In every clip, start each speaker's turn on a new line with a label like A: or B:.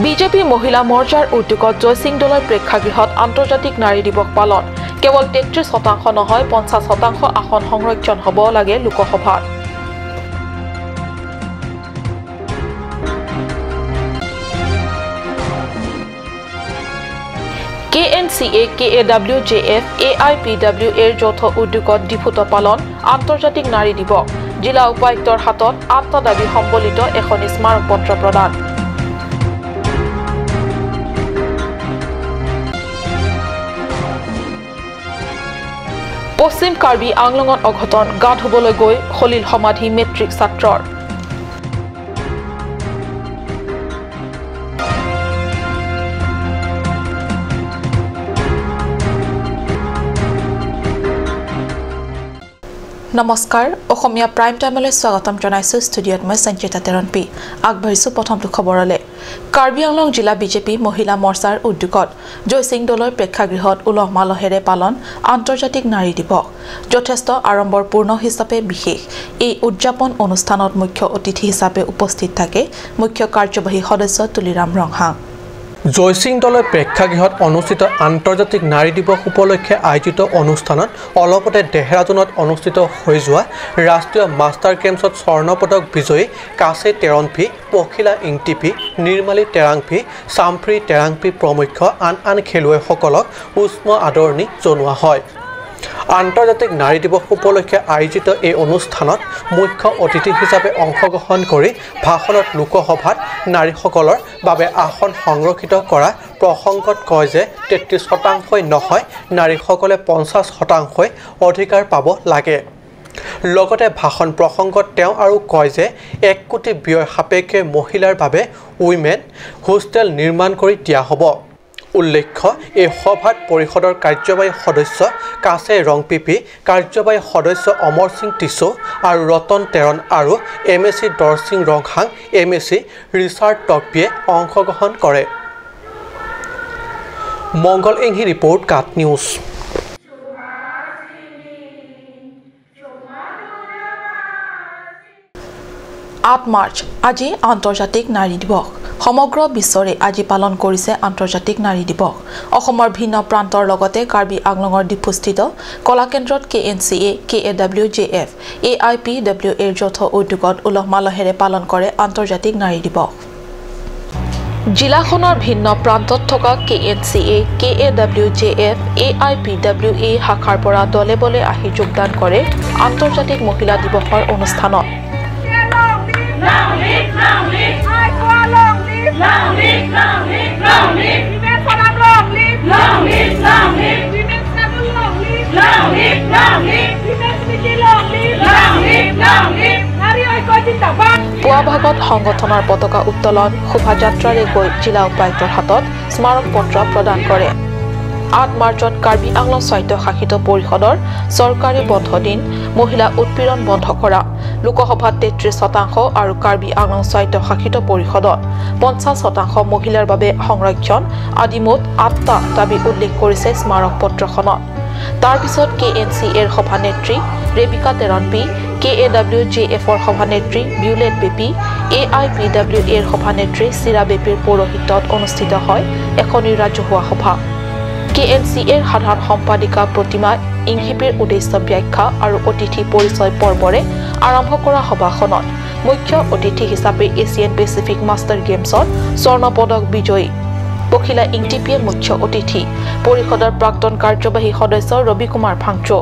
A: BJP মহিলা মৰ্চাৰ উদ্যোগত জয়সিং দলৰ প্ৰেক্ষাগৃহত আন্তৰ্জাতিক নাৰী দিৱস পালন কেৱল 33% নহয় 50% আসন সংৰক্ষণ হ'ব লাগে লোকসভাত KNCA, KAWJF, AIPW এৰ যৌথ উদ্যোগত ডিফুত পালন আন্তৰ্জাতিক নাৰী দিৱস জিলা উপায়ুক্তৰ হাতত 8টা দাবী সম্বলিত এখন স্মাৰক পত্ৰ প্ৰদান পশ্চিম কাৰ্বি আংলঙত অঘটন গা ধুবলৈ গৈ খলিল সমাধি মেট্ৰিক ছাত্ৰৰ নমস্কাৰ অসমীয়া প্ৰাইম টাইমলৈ স্বাগতম জনাইছো ষ্টুডিঅত মই সঞ্চিতা তেৰণপি আগবাঢ়িছো প্ৰথমটো খবৰলে কাৰ্বি আংলং জিলা বিজেপি মহিলা মৰ্চাৰ উদ্যোগত জয়সিং দলৰ প্ৰেক্ষাগৃহত উলহ মালহেৰে পালন আন্তৰ্জাতিক নাৰী দিৱস যথেষ্ট আড়ম্বৰপূৰ্ণ হিচাপে বিশেষ এই উদযাপন অনুষ্ঠানত মুখ্য অতিথি হিচাপে উপস্থিত থাকে মুখ্য কাৰ্যবাহী সদস্য তুলিৰাম ৰংহাং
B: জয়সিং দলৰ প্ৰেক্ষাগৃহত অনুষ্ঠিত আন্তৰ্জাতিক নাৰী দিৱস উপলক্ষে আয়োজিত অনুষ্ঠানত অলপতে দেহৰাদুনত অনুষ্ঠিত হৈ যোৱা ৰাষ্ট্ৰীয় মাষ্টাৰ গেমছত স্বৰ্ণ পদক বিজয়ী কাছে তেৰণপি পখিলা ইংটিপি নিৰ্মালী তেৰাংপি চামফ্ৰী তেৰাংপি প্ৰমুখ আন খেলুৱৈসকলক উষ্ম আদৰণি জনোৱা হয় আন্তৰ্জাতিক নাৰী দিৱস উপলক্ষে আয়োজিত এই অনুষ্ঠানত মুখ্য অতিথি হিচাপে অংশগ্ৰহণ কৰি ভাষণত লোকসভাত নাৰীসকলৰ বাবে আসন সংৰক্ষিত কৰা প্ৰসংগত কয় যে 33% নহয় নাৰীসকলে 50% অধিকাৰ পাব লাগে লগতে ভাষণ প্ৰসংগত তেওঁ আৰু কয় যে 1 কোটি ব্যয় সাপেক্ষে মহিলাৰ বাবে উইমেন হোষ্টেল নিৰ্মাণ কৰি দিয়া হ'ব উল্লেখ্য এই সভাত পৰিষদৰ কাৰ্যবাহী সদস্য কাছে ৰংপিপি কাৰ্যবাহী সদস্য অমৰ সিং টিছু আৰু ৰতন তেৰণ আৰু এমএসি দৰসিং ৰংহাং এমএসি ৰিচাৰ্ড টকপিয়ে অংশগ্ৰহণ কৰে মংগল ইংহি ৰিপৰ্ট কাট নিউজ
A: 8 মাৰ্চ আজি আন্তৰ্জাতিক নাৰী দিৱস সমগ্ৰ বিশ্বৰে আজি পালন কৰিছে আন্তৰ্জাতিক নাৰী দিৱস অসমৰ ভিন্ন প্ৰান্তৰ লগতে কাৰ্বি আংলঙৰ ডিফুস্থিত কলাকেন্দ্ৰত KNCA, KAWJF, AIPW এৰ যৌথ উদ্যোগত উলহ মালহেৰে পালন কৰে আন্তৰ্জাতিক নাৰী দিৱস জিলাখনৰ ভিন্ন প্ৰান্তত থকা KNCA, KAWJF, AIPW শাখাৰ পৰা দলে বলে আহি যোগদান কৰে আন্তৰ্জাতিক মহিলা দিৱসৰ অনুষ্ঠানত
C: Long live, long live. I call long live. Long live, long live, long live. Women for them long live. Long live, long live. Women struggle long live. Long live, long live. Women speaking long live. Long live, long live. Nari ঐক্য জিন্দাবাদ
A: পুৱা ভাগত সংগঠনৰ পতাকা উত্তোলন শোভাযাত্ৰাৰে গৈ জিলা উপায়ুক্তৰ হাতত স্মাৰক পত্ৰ প্ৰদান কৰে 8 মাৰ্চত কাৰ্বি আংলং স্বায়ত্তশাসিত পৰিষদৰ চৰকাৰী বন্ধ দিন মহিলা উৎপীড়ন বন্ধ কৰা লোকসভাত 33% আৰু কাৰ্বি আংলং স্বায়ত্তশাসিত পৰিষদত 50% মহিলাৰ বাবে সংৰক্ষণ আদি মুঠ 8টা দাবী উল্লেখ কৰিছে স্মাৰক পত্ৰখনত তাৰ পিছত KNCA এৰ সভানেত্ৰী ৰেবিকা তেৰণপি KAWJF এৰ সভানেত্ৰী বিউলেট বেপি AIPW এৰ সভানেত্ৰী চিৰা বেপিৰ পৌৰোহিত্যত অনুষ্ঠিত হয় এখন ৰাজহুৱা সভা KNCA এৰ সাধাৰণ সম্পাদিকা প্ৰতিমা ইংহিপিৰ উদ্দেশ্য ব্যাখ্যা আৰু অতিথি পৰিচয় পৰ্বৰে আৰম্ভ কৰা সভাখনত মুখ্য অতিথি হিচাপে এছিয়ান পেচিফিক মাষ্টাৰ গেমছত স্বৰ্ণ পদক বিজয়ী পখিলা ইংটিপিয়ে মুখ্য অতিথি পৰিষদৰ প্ৰাক্তন কাৰ্যবাহী সদস্য ৰবি কুমাৰ ফাংচো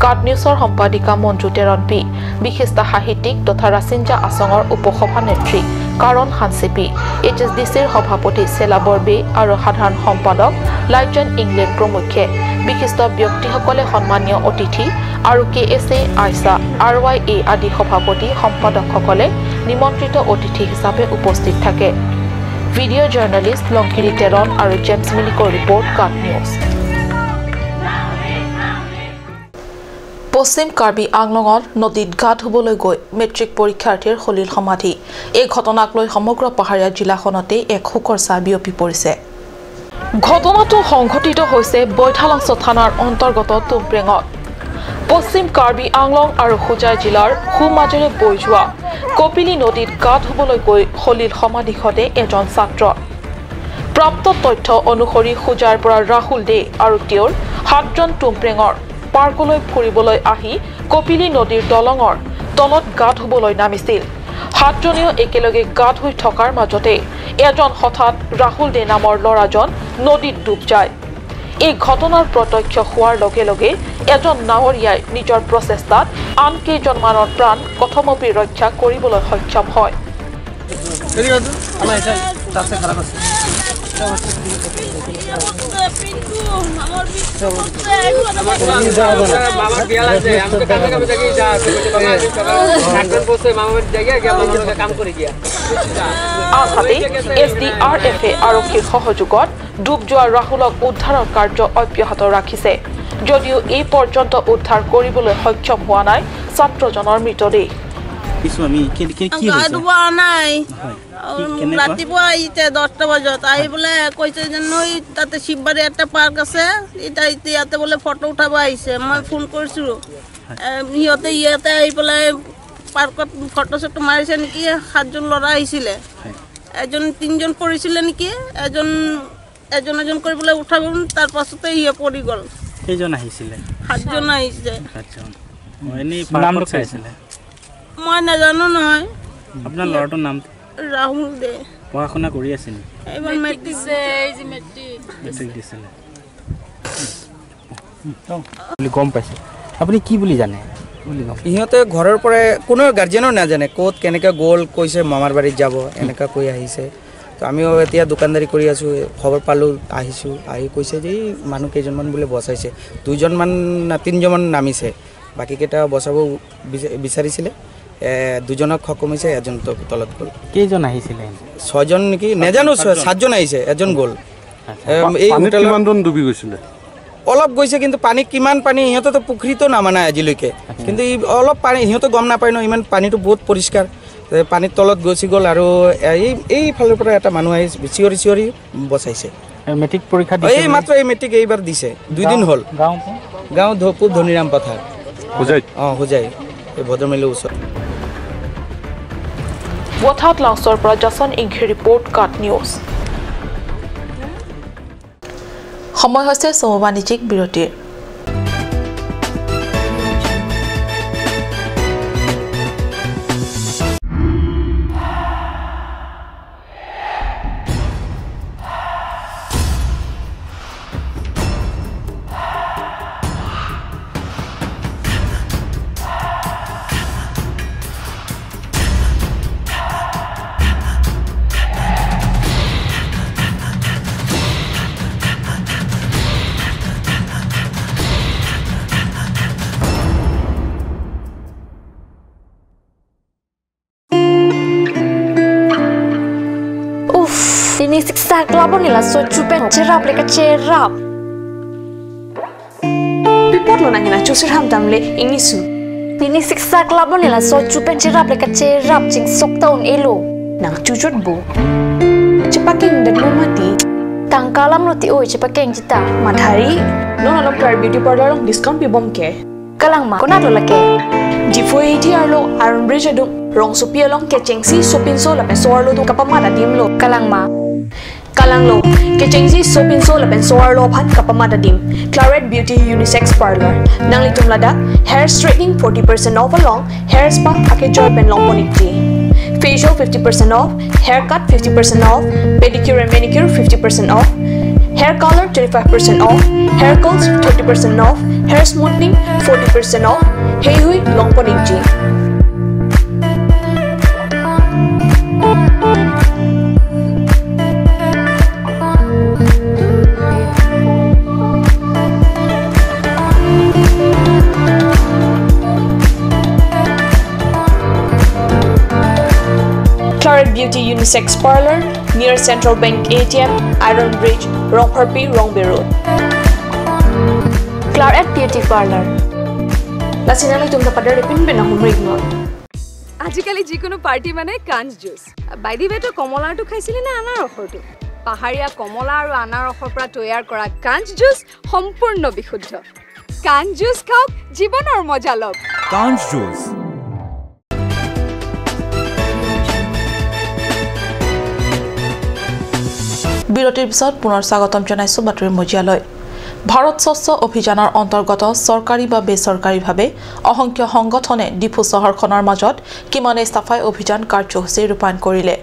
A: কাট নিউজৰ সম্পাদিকা মঞ্জু তেৰণপি বিশিষ্ট সাহিত্যিক তথা ৰাচিঞ্জা আসঙৰ উপসভানেত্ৰী কাৰণ হানসেপি HSDCৰ সভাপতি চেলা বৰবে আৰু সাধাৰণ সম্পাদক লাইজন ইংলেণ্ড প্ৰমুখ্যে বিশিষ্ট ব্যক্তিসকলে সন্মানীয় অতিথি আৰু KSA আইসা RYA আদি সভাপতি সম্পাদকসকলে নিমন্ত্ৰিত অতিথি হিচাপে উপস্থিত থাকে ভিডিঅ জাৰ্নালিষ্ট লংকিৰি তেৰণ আৰু জেমছ মিলিকৰ ৰিপৰ্ট কাট নিউজ পশ্চিম কাৰ্বি আংলঙৰ নদীত গা ধুবলৈ গৈ মেট্ৰিক পৰীক্ষাৰ্থীৰ খলিল সমাধি এই ঘটনাক লৈ সমগ্ৰ পাহাৰীয়া জিলাখনতে এক শোকৰ ছাঁ বিয়পি পৰিছে ঘটনাটো সংঘটিত হৈছে বৈঠালাংছ থানাৰ অন্তৰ্গত তুমপ্ৰেঙত পশ্চিম কাৰ্বি আংলং আৰু হোজাই জিলাৰ হুমাজৰে বৈ যোৱা কপিলি নদীত গা ধুবলৈ গৈ খলিল সমাধিখতে এজন ছাত্ৰ প্ৰাপ্ত তথ্য অনুসৰি খুজাৰ পৰা ৰাহুল দে আৰু তেওঁৰ 7জন টুমপ্ৰেঙৰ পাৰ্কলৈ ফুৰিবলৈ আহি কপিলি নদীৰ দলঙৰ তলত গা ধুবলৈ নামিছিল 7জনেও একেলগে গা ধুই থকাৰ মাজতে এজন হঠাৎ ৰাহুল দে নামৰ ল'ৰাজন নদীত ডুব যায় এই ঘটনাৰ প্ৰত্যক্ষ হোৱাৰ লগে লগে এজন নাৱৰীয়াই নিজৰ প্ৰচেষ্টাত আন কেইজনমানৰ প্ৰাণ কথমপি ৰক্ষা কৰিবলৈ সক্ষম হয় আনহাতে SDRF আৰক্ষীৰ সহযোগত ডুব যোৱা ৰাহুলক উদ্ধাৰৰ কাৰ্য অব্যাহত ৰাখিছে যদিও এই পৰ্যন্ত উদ্ধাৰ কৰিবলৈ সক্ষম হোৱা নাই ছাত্ৰজনৰ মৃতদেহ
D: ৰাতিপুৱা আহিছে 10টা বজাত আহি বোলে কৈছে যে নৈ তাতে শিৱবাৰী এটা পাৰ্ক আছে ইয়াতে বোলে ফটো উঠাব আহিছে মই ফোন কৰিছিলোঁ ইয়াতে আহি পেলাই পাৰ্কত ফটো চটো মাৰিছে নেকি 7জন ল'ৰা আহিছিলে 3জন পৰিছিলে নেকি এজন কৰি পেলাই উঠাব তাৰ পাছতে পৰি গ'ল
E: কেইজন আহিছিলে
D: 7জন আহিছে মই নাজানো নহয়
E: আপোনাৰ ল'ৰাটোৰ নাম
D: ৰাহুল দে
E: পঢ়া শুনা কৰি আছে নি
D: এইবাৰ মেট্ৰিক
E: দিছিলে গম পাইছে আপুনি কি বুলি জানে
F: ইহঁতে ঘৰৰ পৰা কোনো গাৰ্জেনো নাজানে ক'ত কেনেকৈ গ'ল কৈছে মামাৰ বাৰীত যাব এনেকুৱা কৈ আহিছে তো আমিও এতিয়া দোকানদাৰী কৰি আছোঁ খবৰ পালোঁ আহিছোঁ আহি কৈছে যে মানুহ কেইজনমান বোলে বচাইছে 3জনমান নামিছে বাকীকেইটা বচাব বিচাৰিছিলে 2জনক সকমিছে এজন তলত গ'ল
E: কেইজন আহিছিলে
F: 6জন নেকি নাজানো 7জন আহিছে এজন গ'ল এই
G: কিমানজন ডুবি গৈছিলে
F: অলপ গৈছে কিন্তু পানী কিমান পানী ইহঁতেতো পুখুৰীতো নামা নাই আজিলৈকে কিন্তু অলপ পানী সিহঁতে গম নাপায় ন ইমান পানীটো বহুত পৰিষ্কাৰ পানীৰ তলত গুচি গ'ল আৰু এইফালৰ পৰা এটা মানুহ আহি চিঞৰি বচাইছে
E: মেট্ৰিক পৰীক্ষা
F: এই মাত্ৰ এই মেট্ৰিক এইবাৰ দিছে 2 দিন হ'ল গাঁও পূব ধনীৰাম পথাৰ হোজাই এই ভদ্ৰমেলিৰ ওচৰত
A: বঠাত লাংচৰ পৰা জাছন ইংঘে ৰিপৰ্ট কাট নিউজ সময় হৈছে সমবাণিজ্যিক বিৰতিৰ
H: Ini siksa kelabon nila so cupen cerap leka cerap. Pipot lo nangina cusur ham tamle ingisu. Ini siksa kelabon nila so cupen cerap leka cerap cing sok tahun elo. Nang cucut bu. Cepaking dan lo mati. Tangkalam lo ti oi cepaking cita. Madhari.
I: Lo nalok tar beauty parlor long discount pi bom ke.
H: Kalang ma konat lo lake.
I: Jifo iti arlo aron bridge adung. Rong supia long keceng si sopin so la pesor lo tu kapamada dim lo.
H: Kalang ma.
I: Kalang lo, kecengsi sopin so lapen soar lo phat kapamada dim. Claret Beauty Unisex Parlor. Nang litum lada, hair straightening 40% off along, hair spa ake joy pen long ponikti. Facial 50% off, haircut 50% off, pedicure and manicure 50% off, hair color 25% off, hair curls 30% off, hair smoothing 40% off. Hey hui long ponikti. Claret Beauty Unisex Parlor near Central Bank ATM, Iron Bridge, Rongparpi, Rongbe Road.
H: Claret Beauty Parlor.
I: Lasinang tumda pada repin benang humrig no.
J: আজিকালি যিকোনো party মানে কাঞ্জ juice বাইদি বেটো কমলাটো খাইছিলি না আনাৰসটো পাহাৰীয়া কমলা আৰু আনাৰসৰ পৰা তৈয়াৰ কৰা কাঞ্জ জুচ সম্পূৰ্ণ বিশুদ্ধ কাঞ্জ জুচ খাওক জীৱনৰ মজা লওক
K: কাঞ্জ জুচ
A: বিৰতিৰ পিছত পুনৰ স্বাগতম জনাইছো বাতৰি মজিয়ালৈ ভাৰত স্বচ্ছ অভিযানৰ অন্তৰ্গত চৰকাৰী বা বেচৰকাৰীভাৱে অসংখ্য সংগঠনে ডিফু চহৰখনৰ মাজত কিমানে সাফাই অভিযান কাৰ্যসূচী ৰূপায়ণ কৰিলে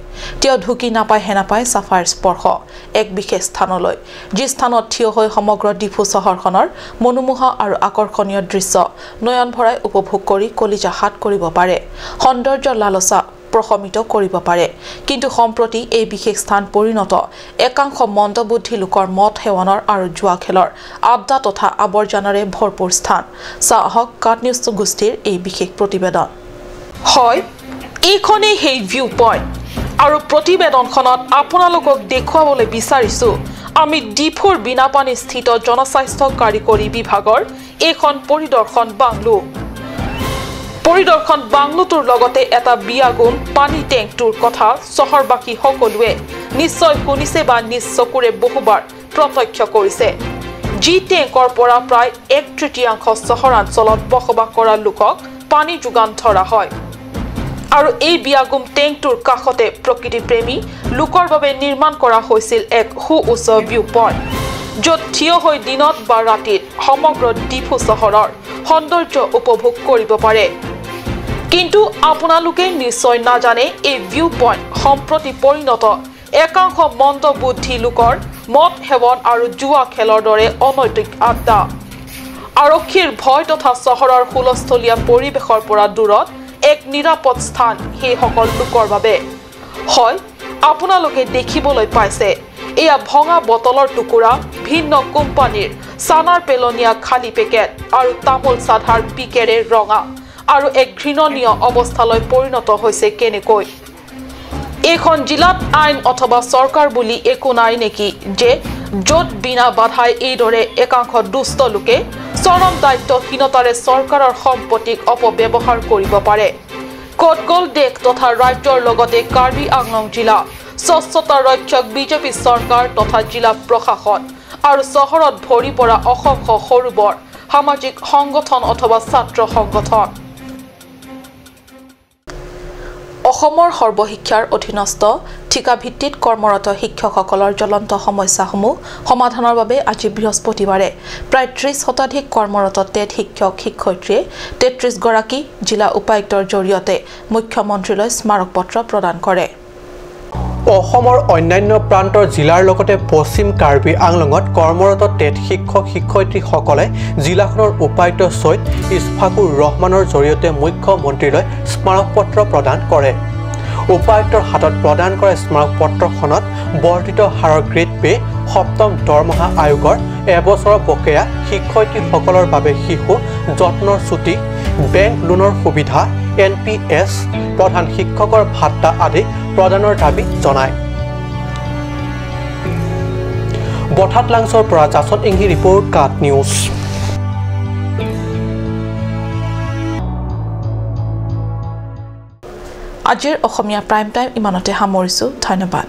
A: তেওঁ ঢুকি নাপায় হেনাপায় সাফাইৰ স্পৰ্শ এক বিশেষ স্থানলৈ যি স্থানত থিয় হৈ সমগ্ৰ ডিফু চহৰখনৰ মনোমোহা আৰু আকৰ্ষণীয় দৃশ্য নয়ন ভৰাই উপভোগ কৰি কলিজা হাত কৰিব পাৰে সৌন্দৰ্য লালসা প্ৰশমিত কৰিব পাৰে কিন্তু সম্প্ৰতি এই বিশেষ স্থান পৰিণত একাংশ মন্দবুদ্ধি লোকৰ মত হেৱানৰ আৰু জুৱা খেলৰ আড্ডা তথা আৱৰ্জনাৰে ভৰপূৰ স্থান চাহক কাট নিউজ গোষ্ঠীৰ এই বিশেষ প্ৰতিবেদন হয় এইখনেই সেই ভিউ পইণ্ট আৰু প্ৰতিবেদনখনত আপোনালোকক দেখুৱাবলৈ বিচাৰিছো আমি ডিফুৰ বিনাপানী স্থিত জনস্বাস্থ্য কাৰিকৰী বিভাগৰ এখন পৰিদৰ্শন বাংলো পৰিদৰ্শন বাংলোটোৰ লগতে এটা বিয়াগুম পানী টেংকটোৰ কথা চহৰবাসী সকলোৱে নিশ্চয় শুনিছে বা নিজ চকুৰে বহুবাৰ প্ৰত্যক্ষ কৰিছে যি টেংকৰ পৰা প্ৰায় 1/3 চহৰাঞ্চলত বসবাস কৰা লোকক পানী যোগান ধৰা হয় আৰু এই বিয়াগুম টেংকটোৰ কাষতে প্ৰকৃতিপ্ৰেমী লোকৰ বাবে নিৰ্মাণ কৰা হৈছিল এক সুউচ্চ ভিউ পইণ্ট য'ত থিয় হৈ দিনত বা ৰাতিত সমগ্ৰ ডিফু চহৰৰ সৌন্দৰ্য উপভোগ কৰিব পাৰে কিন্তু আপোনালোকে নিশ্চয় নাজানে এই ভিউ পইণ্ট সম্প্ৰতি পৰিণত একাংশ মন্দবুদ্ধি লোকৰ মদ সেৱন আৰু জুৱা খেলৰ দৰে অনৈতিক আড্ডা আৰক্ষীৰ ভয় তথা চহৰৰ হুলস্থলীয়া পৰিৱেশৰ পৰা দূৰত এক নিৰাপদ স্থান সেইসকল লোকৰ বাবে হয় আপোনালোকে দেখিবলৈ পাইছে এয়া ভঙা বটলৰ টুকুৰা ভিন্ন কোম্পানীৰ চানাৰ পেলনীয়া খালী পেকেট আৰু তামোল চাধাৰ পিকেৰে ৰঙা আৰু এক ঘৃণনীয় অৱস্থালৈ পৰিণত হৈছে কেনেকৈ এখন জিলাত আইন অথবা চৰকাৰ বুলি একো নাই নেকি যে য'ত বিনা বাধাই এইদৰে একাংশ দুষ্ট লোকে চৰম দায়িত্বহীনতাৰে চৰকাৰৰ সম্পত্তিক অপব্যৱহাৰ কৰিব পাৰে ক'ত গ'ল দেশ তথা ৰাজ্যৰ লগতে কাৰ্বি আংলং জিলা স্বচ্ছতা ৰক্ষক বিজেপি চৰকাৰ তথা জিলা প্ৰশাসন আৰু চহৰত ভৰি পৰা অসংখ্য সৰু বৰ সামাজিক সংগঠন অথবা ছাত্ৰ সংগঠন অসমৰ সৰ্বশিক্ষাৰ অধীনস্থ ঠিকাভিত্তিত কৰ্মৰত শিক্ষকসকলৰ জ্বলন্ত সমস্যাসমূহ সমাধানৰ বাবে আজি বৃহস্পতিবাৰে প্ৰায় 30 শতাধিক কৰ্মৰত টেট শিক্ষক শিক্ষয়িত্ৰীয়ে 33 গৰাকী জিলা উপায়ুক্তৰ জৰিয়তে মুখ্যমন্ত্ৰীলৈ স্মাৰক পত্ৰ প্ৰদান কৰে
B: অসমৰ অন্যান্য প্ৰান্তৰ জিলাৰ লগতে পশ্চিম কাৰ্বি আংলঙত কৰ্মৰত টেট শিক্ষক শিক্ষয়িত্ৰীসকলে জিলাখনৰ উপায়ুক্ত সৈয়দ ইছফাকুৰ ৰহমানৰ জৰিয়তে মুখ্যমন্ত্ৰীলৈ স্মাৰক পত্ৰ প্ৰদান কৰে উপায়ুক্তৰ হাতত প্ৰদান কৰা স্মাৰক পত্ৰখনত বৰ্ধিত হাৰৰ গ্ৰেড পে সপ্তম দৰমহা আয়োগৰ এবছৰৰ বকেয়া শিক্ষয়িত্ৰীসকলৰ বাবে শিশু যত্নৰ ছুটি বেংক লোনৰ সুবিধা NPS প্ৰধান শিক্ষকৰ ভাত্তা আদি প্ৰদানৰ দাবী জনায় বঠাটলাংছৰ পৰা জাসন ইংগি ৰিপৰ্ট কাট নিউজ
A: আজিৰ অসমীয়া প্ৰাইম টাইম ইমানতে সামৰিছো ধন্যবাদ